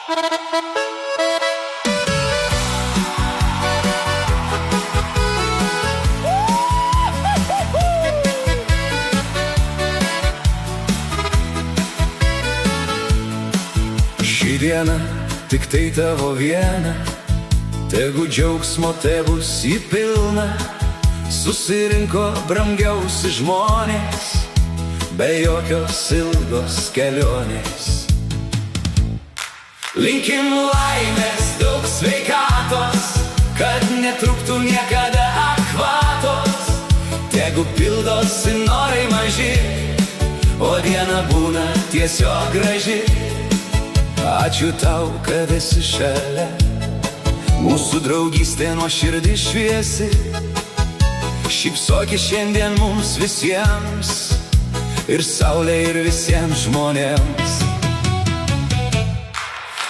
Ši diena tik tai tavo viena, tegu džiaugsmo tebus į pilną. Susirinko brangiausi žmonės, be jokios ilgos kelionės. Linkim laimės, daug sveikatos, kad netruktų niekada akvatos. Tegu pildosi norai maži, o diena būna tiesiog graži. Ačiū tau, kad esi šalia, mūsų draugystė nuoširdį šviesi. Šypsokis šiandien mums visiems, ir saulė, ir visiems žmonėms.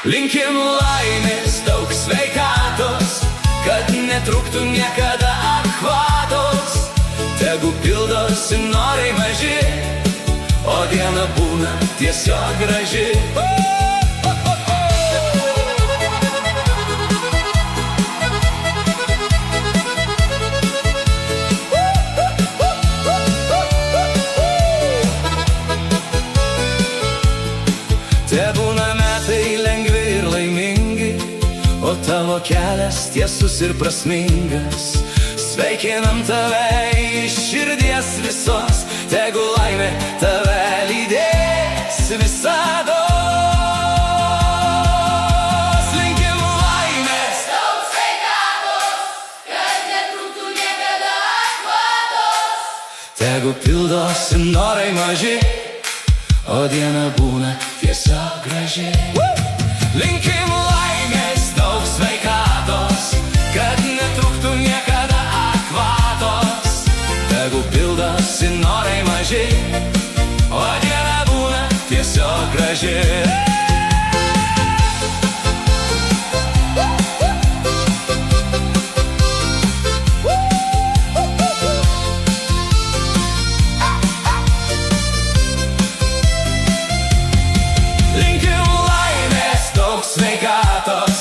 Linkim laimės, daug sveikatos, kad netruktų niekada akvatos. Tegu pildosi norai maži, o diena būna tiesiog graži. Tebūna metai lengvi ir laimingi, o tavo kelias tiesus ir prasmingas. Sveikinam tave iš širdies visos, tegu laimė tave lydės visados. Linkim laimės, daug sveikatos, kad netruktų niekada akvatos. tegu pildosi norai maži, o diena būna tiesiog graži. Linkim laimės, daug sveikatos, kad netruktų niekada akvatos. Tegu pildosi norai maži, o diena būna tiesiog graži. Sveikatos,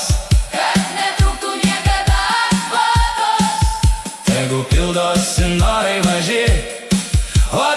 kad netruktų niekada akvatos. tegu pildosi norai maži, o